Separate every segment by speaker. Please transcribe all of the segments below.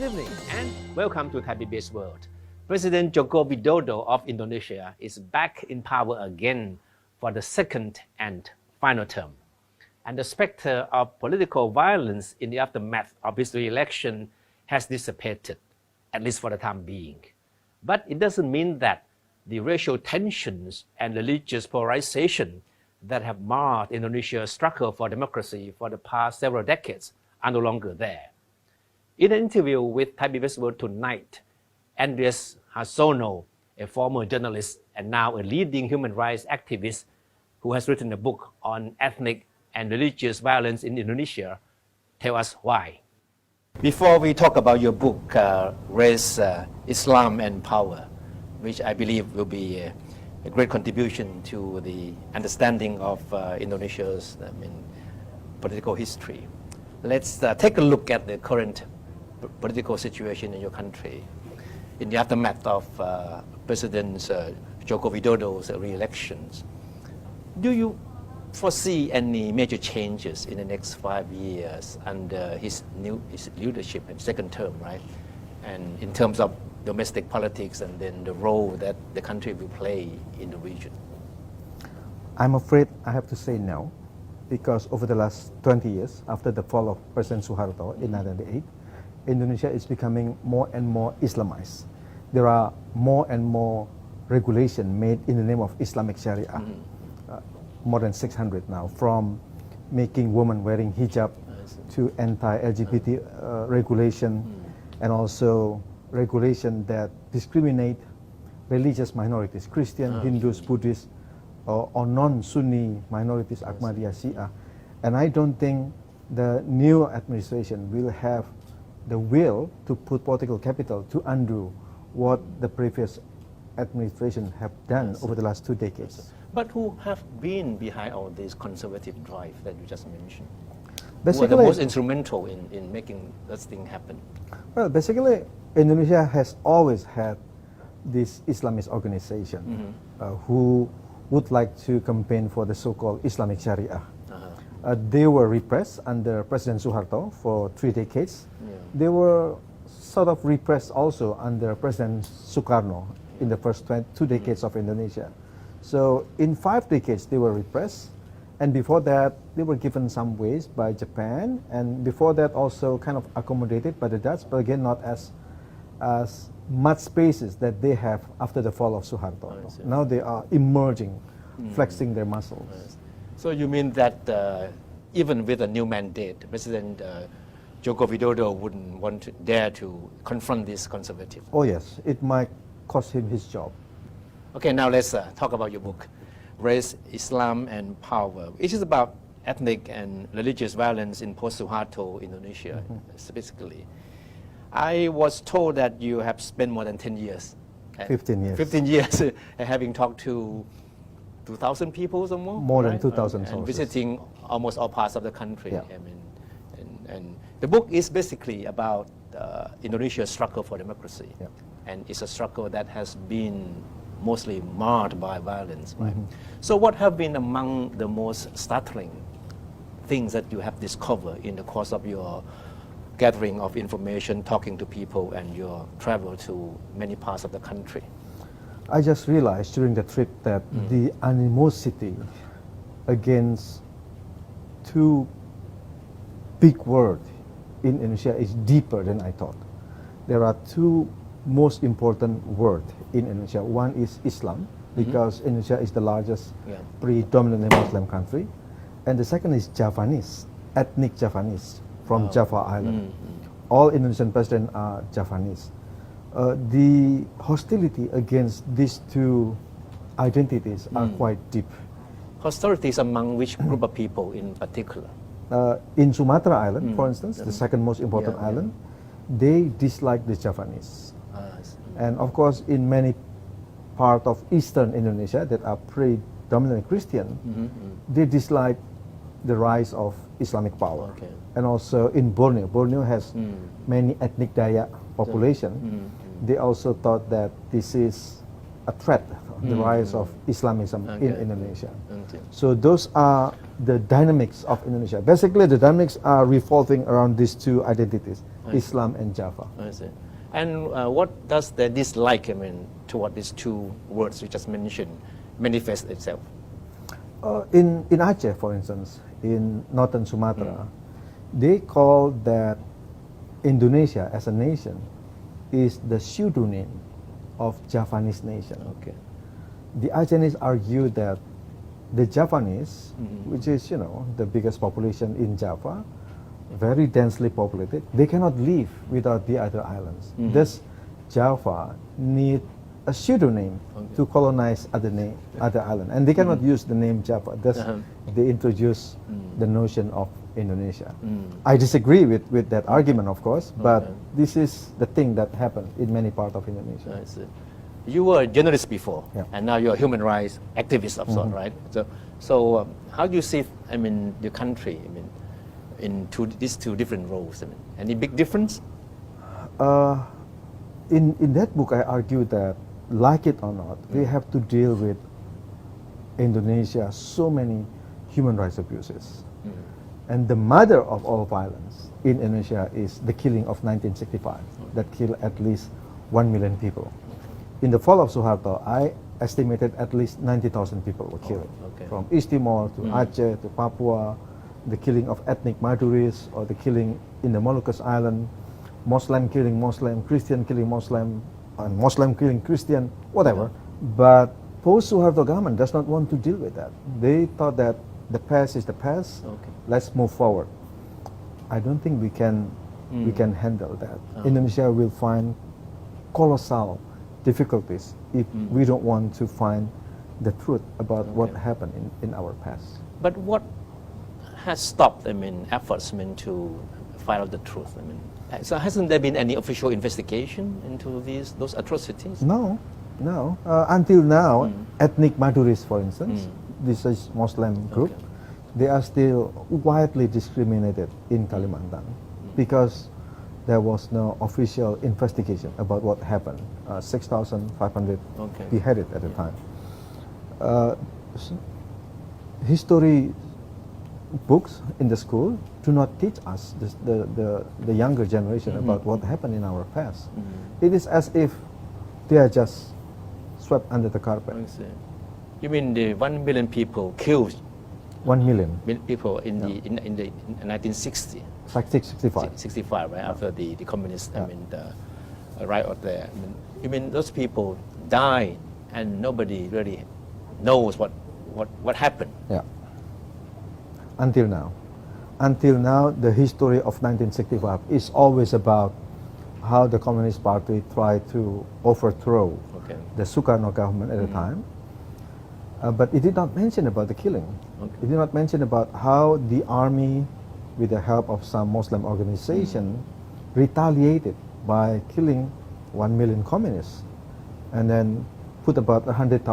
Speaker 1: evening and welcome to Thai PBS World. President Joko Widodo of Indonesia is back in power again for the second and final term. And the specter of political violence in the aftermath of his re-election has dissipated, at least for the time being. But it doesn't mean that the racial tensions and religious polarization that have marred Indonesia's struggle for democracy for the past several decades are no longer there. In an interview with Thai PBS World Tonight, Andreas Harsono, a former journalist and now a leading human rights activist who has written a book on ethnic and religious violence in Indonesia, tells us why. Before we talk about your book, Race, Islam and Power, which I believe will be a great contribution to the understanding of Indonesia's political history. Let's take a look at the current political situation in your country in the aftermath of President Joko Widodo's re-elections. Do you foresee any major changes in the next 5 years under his leadership and second term, right? And in terms of domestic politics and then the role that the country will play in the region?
Speaker 2: I'm afraid I have to say no, because over the last 20 years, after the fall of President Suharto in 1998, Indonesia is becoming more and more Islamized. There are more and more regulations made in the name of Islamic Sharia, more than 600 now, from making women wearing hijab to anti-LGBT regulation, and also regulation that discriminate religious minorities, Christian, Hindus, Buddhists, or non-Sunni minorities, Ahmadiyya, Shia. And I don't think the new administration will have the will to put political capital to undo what the previous administration have done over the last 2 decades.
Speaker 1: But who have been behind all this conservative drive that you just mentioned?
Speaker 2: Basically,
Speaker 1: who are the most instrumental in making this thing happen?
Speaker 2: Well, basically, Indonesia has always had this Islamist organization who would like to campaign for the so-called Islamic Sharia. They were repressed under President Suharto for 3 decades. They were sort of repressed also under President Sukarno in the first 2 decades of Indonesia. So in 5 decades they were repressed, and before that they were given some ways by Japan, and before that also kind of accommodated by the Dutch, but again not as much spaces that they have after the fall of Suharto. Now they are emerging, flexing their muscles.
Speaker 1: So you mean that even with a new mandate, President Joko Widodo wouldn't want to dare to confront this conservative?
Speaker 2: Oh yes, it might cost him his job.
Speaker 1: Okay, now let's talk about your book, Race, Islam and Power. It is about ethnic and religious violence in post-Suharto Indonesia, specifically. I was told that you have spent more than 10 years.
Speaker 2: 15 years.
Speaker 1: 15 years having talked to 2,000 people or more?
Speaker 2: More than 2,000 sources.
Speaker 1: And visiting almost all parts of the country.
Speaker 2: Yeah.
Speaker 1: I mean, and the book is basically about Indonesia's struggle for democracy.
Speaker 2: Yeah.
Speaker 1: And it's a struggle that has been mostly marred by violence. Right? So what have been among the most startling things that you have discovered in the course of your gathering of information, talking to people, and your travel to many parts of the country?
Speaker 2: I just realized during the trip that the animosity against 2 big words in Indonesia is deeper than I thought. There are 2 most important words in Indonesia. One is Islam, because Indonesia is the largest predominantly Muslim country. And the second is Javanese, ethnic Javanese from Java Island. All Indonesian presidents are Javanese. The hostility against these 2 identities are quite deep.
Speaker 1: Hostilities among which group of people in particular?
Speaker 2: In Sumatra Island, for instance, the second most important island, they dislike the Javanese. And of course, in many parts of eastern Indonesia that are predominantly Christian, they dislike the rise of Islamic power.
Speaker 1: Okay.
Speaker 2: And also in Borneo, Borneo has many ethnic Dayak population. They also thought that this is a threat, the rise of Islamism in
Speaker 1: Okay.
Speaker 2: Indonesia.
Speaker 1: Okay.
Speaker 2: So those are the dynamics of Indonesia. Basically, the dynamics are revolving around these two identities, Islam and Java.
Speaker 1: I see. And what does the dislike, toward these two words you just mentioned, manifest itself?
Speaker 2: In Aceh, for instance, in northern Sumatra, they call that Indonesia as a nation is the pseudonym of Javanese nation.
Speaker 1: Okay.
Speaker 2: The Acehnese argue that the Javanese, which is the biggest population in Java, very densely populated, they cannot live without the other islands. Thus, Java need a pseudonym to colonize other island, and they cannot use the name Java. Thus, they introduce the notion of Indonesia. I disagree with that argument, of course, but this is the thing that happened in many parts of Indonesia.
Speaker 1: I see. You were a journalist before,
Speaker 2: Yeah.
Speaker 1: and now you're a human rights activist of sort, right? So how do you see, your country, in these two different roles? Any big difference?
Speaker 2: In that book, I argue that, like it or not, we have to deal with Indonesia so many human rights abuses. And the mother of all violence in Indonesia is the killing of 1965, that killed at least 1 million people. In the fall of Suharto, I estimated at least 90,000 people were killed.
Speaker 1: Okay.
Speaker 2: From East Timor to Aceh to Papua, the killing of ethnic Maduris, or the killing in the Moluccas Island, Muslim killing Muslim, Christian killing Muslim, and Muslim killing Christian, whatever. But post-Suharto government does not want to deal with that. They thought that the past is the past.
Speaker 1: Okay.
Speaker 2: Let's move forward. I don't think we can handle that. Indonesia will find colossal difficulties if we don't want to find the truth about what happened in our past.
Speaker 1: But what has stopped, efforts, to find out the truth? So hasn't there been any official investigation into those atrocities?
Speaker 2: No. Until now, ethnic Maduris, for instance, this is Muslim group, they are still widely discriminated in Kalimantan because there was no official investigation about what happened. 6,500 beheaded at the time. History books in the school do not teach us the younger generation about what happened in our past. It is as if they are just swept under the carpet.
Speaker 1: I see. You mean the 1 million people killed?
Speaker 2: 1 million.
Speaker 1: People in the 1960?
Speaker 2: 65.
Speaker 1: 65, right? After the communist, the riot there. You mean those people died and nobody really knows what happened?
Speaker 2: Yeah. Until now, the history of 1965 is always about how the Communist Party tried to overthrow the Sukarno government at the time. But it did not mention about the killing. It did not mention about how the army, with the help of some Muslim organization, retaliated by killing 1 million communists and then put about 100,000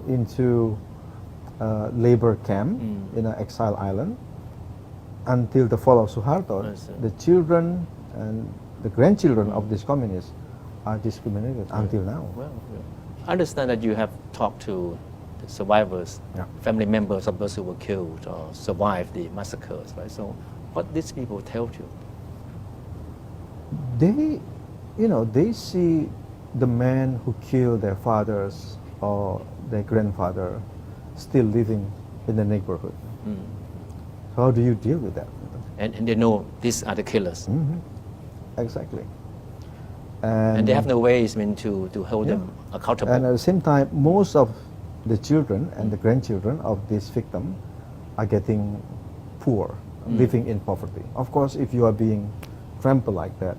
Speaker 2: into labor camp in an exile island until the fall of Suharto. The children and the grandchildren of these communists are discriminated until now.
Speaker 1: Well, I understand that you have talked to the survivors, family members of those who were killed or survived the massacres, right? So what these people tell you?
Speaker 2: They see the men who killed their fathers or their grandfather still living in the neighborhood. So how do you deal with that?
Speaker 1: And they know these are the killers.
Speaker 2: Exactly.
Speaker 1: And they have no ways to hold them accountable.
Speaker 2: And at the same time, most of the children and the grandchildren of this victim are getting poor, living in poverty. Of course, if you are being trampled like that,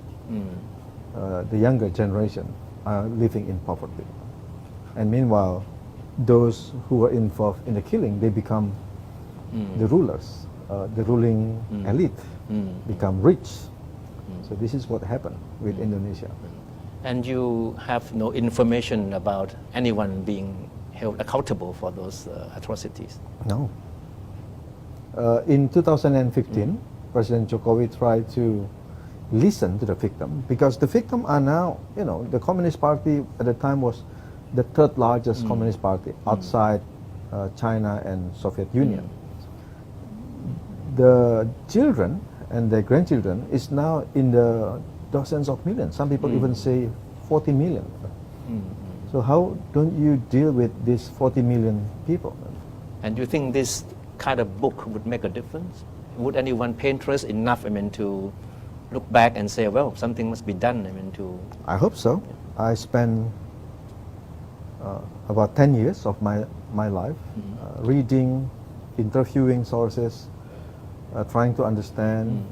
Speaker 2: the younger generation are living in poverty. And meanwhile, those who were involved in the killing, they become the rulers, the ruling elite, become rich. So this is what happened with Indonesia.
Speaker 1: And you have no information about anyone being held accountable for those atrocities?
Speaker 2: No. In 2015, President Jokowi tried to listen to the victim because the victim are now, the Communist Party at the time was the third largest communist party outside China and Soviet Union. The children and their grandchildren is now in the dozens of millions. Some people even say 40 million. So how don't you deal with these 40 million people?
Speaker 1: And do you think this kind of book would make a difference? Would anyone pay interest enough, to look back and say, well, something must be done,
Speaker 2: I hope so. I spent about 10 years of my life reading, interviewing sources, trying to understand,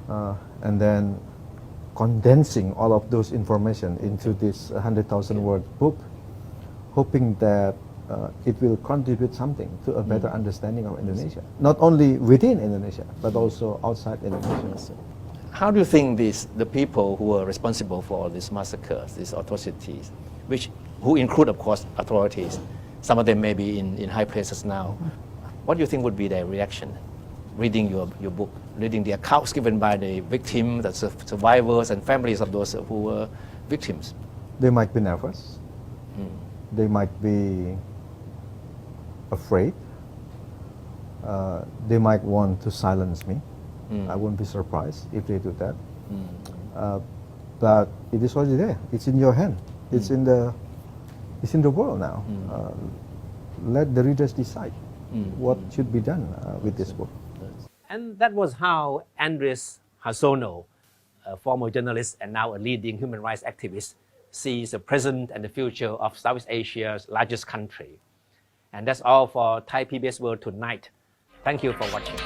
Speaker 2: and then condensing all of those information into this 100,000 word book, hoping that it will contribute something to a better understanding of Indonesia, not only within Indonesia, but also outside Indonesia.
Speaker 1: How do you think the people who are responsible for all these massacres, these atrocities, who include, of course, authorities, some of them may be in high places now, what do you think would be their reaction, reading your book, reading the accounts given by the victims, the survivors and families of those who were victims?
Speaker 2: They might be nervous. They might be afraid. They might want to silence me. I wouldn't be surprised if they do that. But it is already there. It's in your hand. It's in the world now. Let the readers decide what should be done with this book.
Speaker 1: And that was how Andres Hasono, a former journalist and now a leading human rights activist, sees the present and the future of Southeast Asia's largest country. And that's all for Thai PBS World tonight. Thank you for watching.